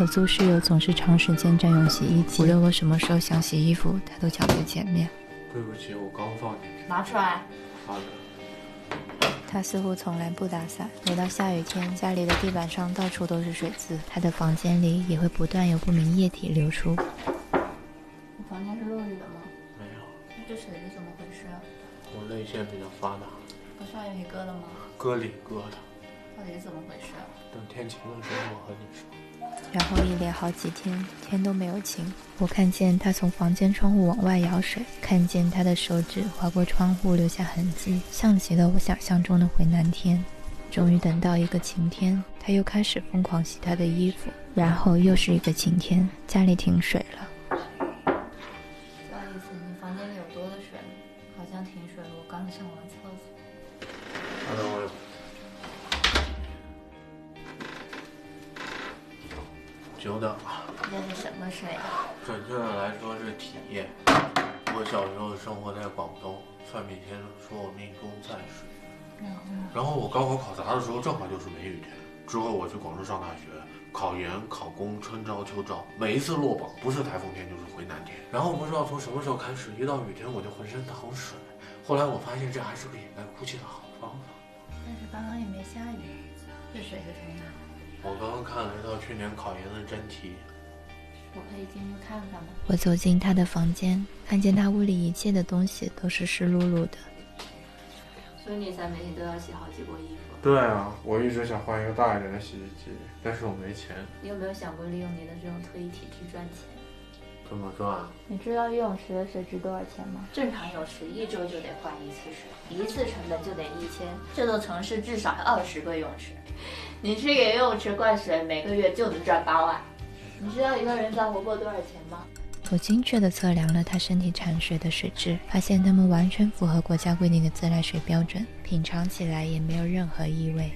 合租室友总是长时间占用洗衣机，无论我什么时候想洗衣服，他都抢在前面。对不起，我刚放进去。拿出来。好的。他似乎从来不打伞，每到下雨天，家里的地板上到处都是水渍，他的房间里也会不断有不明液体流出。你房间是落雨的吗？没有。那这水是怎么回事啊？我泪腺比较发达。不上雨你割的吗？割里割的。到底是怎么回事啊？等天晴的时候我和你说。然后一连好几天，天都没有晴。我看见他从房间窗户往外舀水，看见他的手指划过窗户留下痕迹，像极了我想象中的回南天。终于等到一个晴天，他又开始疯狂洗他的衣服，然后又是一个晴天，家里停水了。不好意思，你房间里有多的水？好像停水了，我刚上完厕所。等等我有。久等了。这是什么水啊？准确的来说是体液。我小时候生活在广东，算命先生说我命中在水。然后我高考考砸的时候正好就是梅雨天。之后我去广州上大学，考研、考公、春招、秋招，每一次落榜不是台风天就是回南天。然后不知道从什么时候开始，一到雨天我就浑身淌水。后来我发现这还是个掩盖哭泣的好方法。但是刚刚也没下雨，这水是从哪？我刚刚看了一道去年考研的真题。我可以进去看看吗？我走进他的房间，看见他屋里一切的东西都是湿漉漉的。所以你才每天都要洗好几波衣服？对啊，我一直想换一个大一点的洗衣机，但是我没钱。你有没有想过利用你的这种特异体质赚钱？怎么赚？你知道游泳池的水值多少钱吗？正常泳池1周就得换一次水，一次成本就得1000，这座城市至少20个泳池，你去给游泳池灌水，每个月就能赚8万。你知道一个人造活过多少钱吗？我精确地测量了他身体产水的水质，发现它们完全符合国家规定的自来水标准，品尝起来也没有任何异味。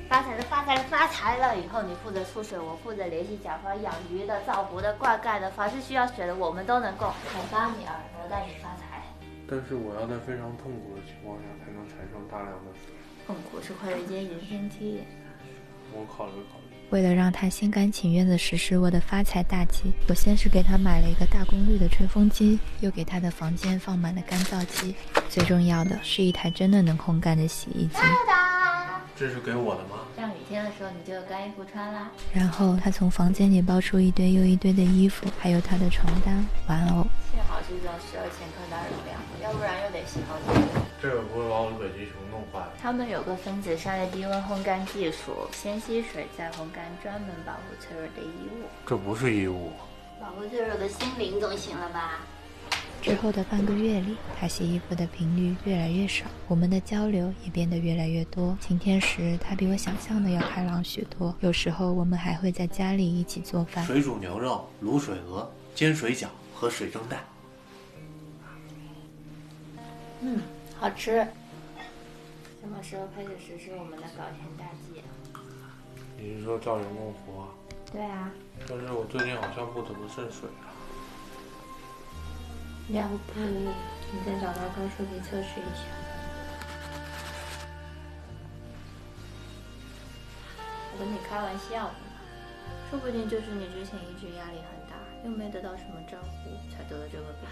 发财了，发财了，发财了！以后你负责出水，我负责联系甲方养鱼的、造湖的、灌溉的，凡是需要水的我们都能供。开发你儿，我带你发财。但是我要在非常痛苦的情况下才能产生大量的水。痛苦是会阶人生梯。我考虑考虑。为了让他心甘情愿地实施我的发财大计，我先是给他买了一个大功率的吹风机，又给他的房间放满了干燥机，最重要的是一台真的能烘干的洗衣机。这是给我的吗？这样雨天的时候你就有干衣服穿啦。然后他从房间里抱出一堆又一堆的衣服，还有他的床单、玩偶。幸好是这种12千克大容量，要不然又得洗好几遍。这个不会把我的北极熊弄坏了？他们有个分子商业低温烘干技术，先吸水再烘干，专门保护脆弱的衣物。这不是衣物。保护脆弱的心灵总行了吧？之后的半个月里，他洗衣服的频率越来越少，我们的交流也变得越来越多。晴天时，他比我想象的要开朗许多。有时候，我们还会在家里一起做饭，水煮牛肉、卤水鹅、煎水饺和水蒸蛋。好吃。什么时候开始实施我们的搞钱大计？你是说叫员工活？对啊，但是我最近好像不怎么渗水了。要不你再找到高数题测试一下。我跟你开玩笑的嘛，说不定就是你之前一直压力很大，又没得到什么照顾，才得了这个病。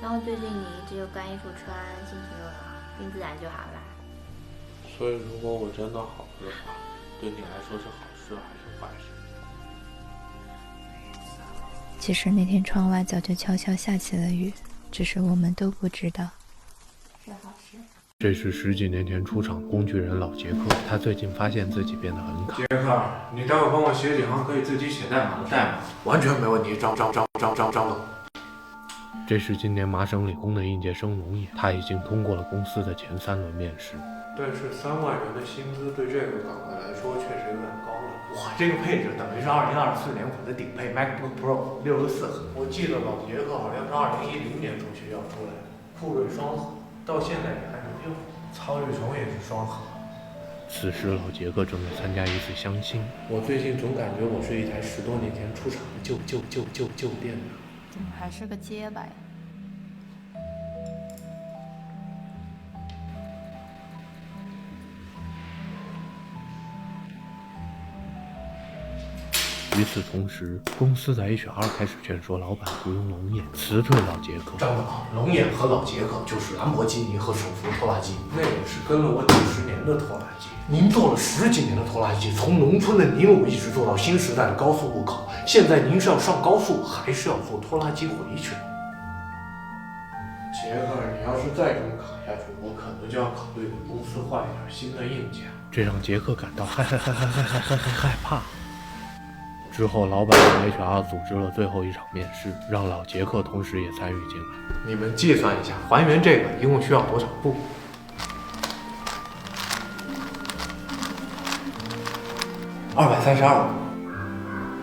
然后最近你一直有干衣服穿，心情又好，病自然就好啦。所以如果我真的好了的话，对你来说是好事还是坏事？其实那天窗外早就悄悄下起了雨，只是我们都不知道。是好事。这是10几年前出场工具人老杰克，他最近发现自己变得很卡。杰克，你待会帮我写几行可以自己写代码的代码。完全没问题，张总。这是今年麻省理工的应届生龙眼，他已经通过了公司的前3轮面试。但是3万元的薪资对这个岗位来说确实有点高了。哇，这个配置等于是2024年我的顶配 MacBook Pro 64核。我记得老杰克好像是2010年从学校出来的，酷睿双核，到现在也还能用。曹宇虫也是双核。此时老杰克正在参加一次相亲。我最近总感觉我是一台10多年前出厂的旧电脑。怎么还是个结巴呀？与此同时，公司的 HR 开始劝说老板雇佣龙眼辞退老杰克。张导，龙眼和老杰克就是兰博基尼和手扶拖拉机，那也是跟了我几十年的拖拉机。您做了10几年的拖拉机，从农村的泥路一直做到新时代的高速路口，现在您是要上高速，还是要坐拖拉机回去？杰克，你要是再这么卡下去，我可能就要考虑给公司换一点新的硬件。这让杰克感到害怕。之后，老板和 HR 组织了最后一场面试，让老杰克同时也参与进来。你们计算一下，还原这个一共需要多少步？232步。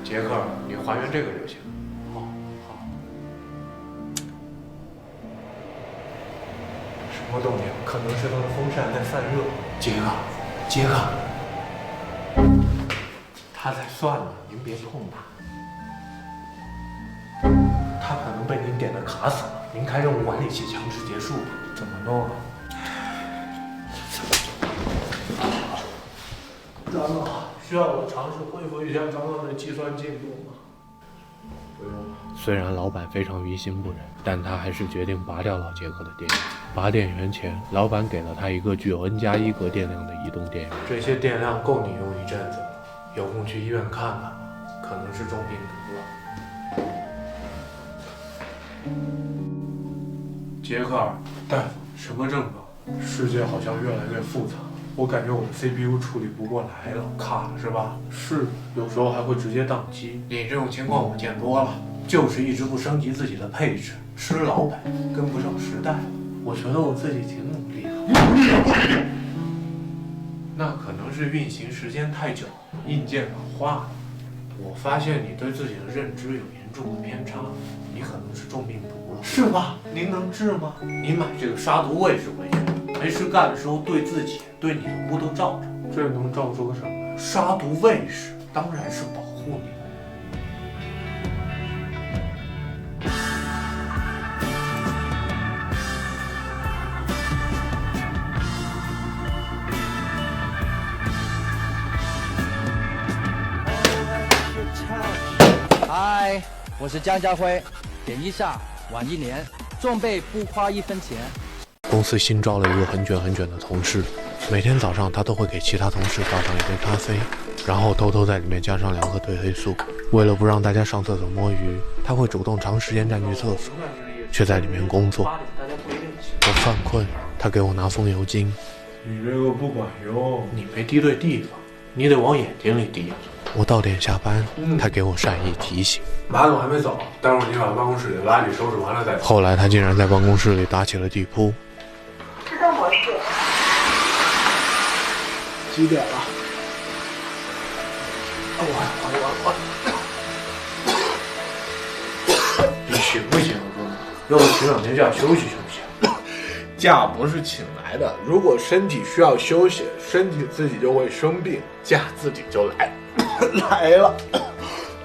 杰克，你还原这个就行。好。什么动静？可能是他的风扇在散热。杰克，他在算呢，您别碰他。他可能被您点的卡死了，您开任务管理器强制结束吧。怎么弄啊？张导，需要我尝试恢复一下刚刚的计算进度吗？不用了。虽然老板非常于心不忍，但他还是决定拔掉老杰克的电源。拔电源前，老板给了他一个具有 N+1格电量的移动电源。这些电量够你用一阵子了，有空去医院看看吧，可能是中病毒了。杰克尔，大夫，什么症状？世界好像越来越复杂，我感觉我的 CPU 处理不过来了，卡了是吧？是，有时候还会直接宕机。你这种情况我见多了，就是一直不升级自己的配置，吃老本，跟不上时代。我觉得我自己挺努力的。那可能是运行时间太久，硬件老化了。我发现你对自己的认知有严重的偏差，你可能是中病毒了，是吧？您能治吗？您买这个杀毒卫士回去，没事干的时候对自己、对你的屋都照着。这能照出个什么？杀毒卫士当然是保护你。嗨，我是江家辉，点一下，晚1年，重备不花1分钱。公司新招了一个很卷的同事，每天早上他都会给其他同事倒上一杯咖啡，然后偷偷在里面加上2颗褪黑素。为了不让大家上厕所摸鱼，他会主动长时间占据厕所，却在里面工作。我犯困，他给我拿风油精。你这个不管用，你没滴对地方，你得往眼睛里滴。我到点下班，他给我善意提醒。马总还没走，待会儿你把办公室里垃圾收拾完了再走。后来他竟然在办公室里打起了地铺。自动模式。几点了？你行不行啊，哥们？要不请2天假休息行不行？假不是请来的，如果身体需要休息，身体自己就会生病，假自己就来了。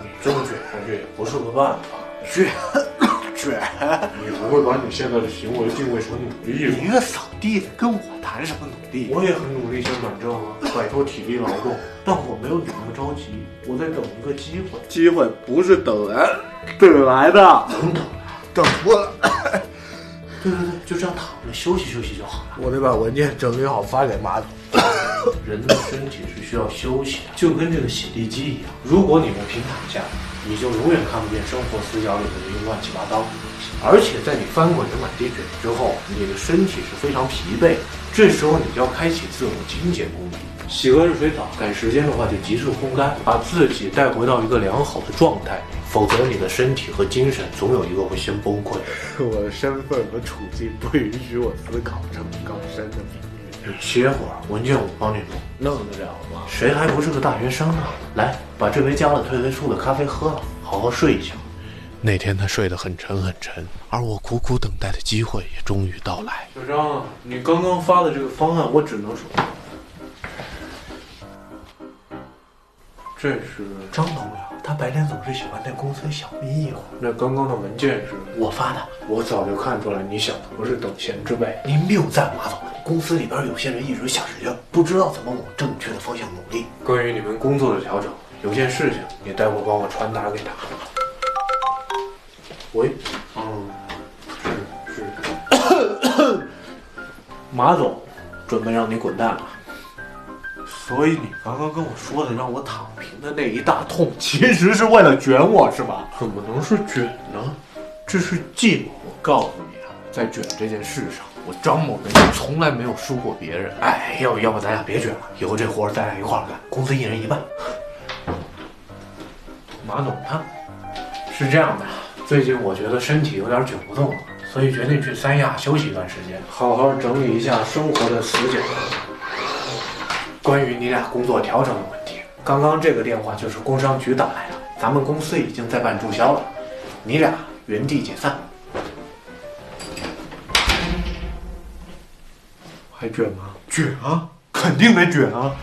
你这么卷下去也不是个办法。卷，你不会把你现在的行为定位成努力吧？你一个扫地的跟我谈什么努力？我也很努力想转正啊，摆脱体力劳动，但我没有你那么着急，我在等一个机会。机会不是等来的，能等来，等不来。对，就这样躺着休息休息就好了。我得把文件整理好发给马总。人的身体是需要休息的，就跟这个洗地机一样。如果你不平躺下，你就永远看不见生活死角里的那些乱七八糟的东西。而且在你翻滚着满地卷之后，你的身体是非常疲惫的。这时候你就要开启自我清洁功能，洗个热水澡，赶时间的话就急速烘干，把自己带回到一个良好的状态。否则你的身体和精神总有一个会先崩溃。我的身份和处境不允许我思考这么高深的领域。你歇会儿，文件我帮你弄得了吗？谁还不是个大学生啊？来，把这杯加了褪黑素的咖啡喝了，好好睡一觉。那天他睡得很沉，而我苦苦等待的机会也终于到来。小张，你刚刚发的这个方案，我只能说，这是张董事长，他白天总是喜欢在公司小眯一会儿。那刚刚的文件是我发的，我早就看出来你想的不是等闲之辈。您谬赞马总，公司里边有些人一直想着不知道怎么往正确的方向努力。关于你们工作的调整，有件事情你待会儿帮我传达给他。喂，是，马总准备让你滚蛋了。所以你刚刚跟我说的让我躺平的那一大通，其实是为了卷我是吧？怎么能是卷呢？这是计谋。我告诉你啊，在卷这件事上，我张某人从来没有输过别人。哎，要不咱俩别卷了，以后这活儿咱俩一块儿干，工资一人一半。马总他是这样的，最近我觉得身体有点卷不动了，所以决定去三亚休息一段时间，好好整理一下生活的死角。关于你俩工作调整的问题，刚刚这个电话就是工商局打来的，咱们公司已经在办注销了，你俩原地解散。还卷吗？卷啊，肯定得卷啊！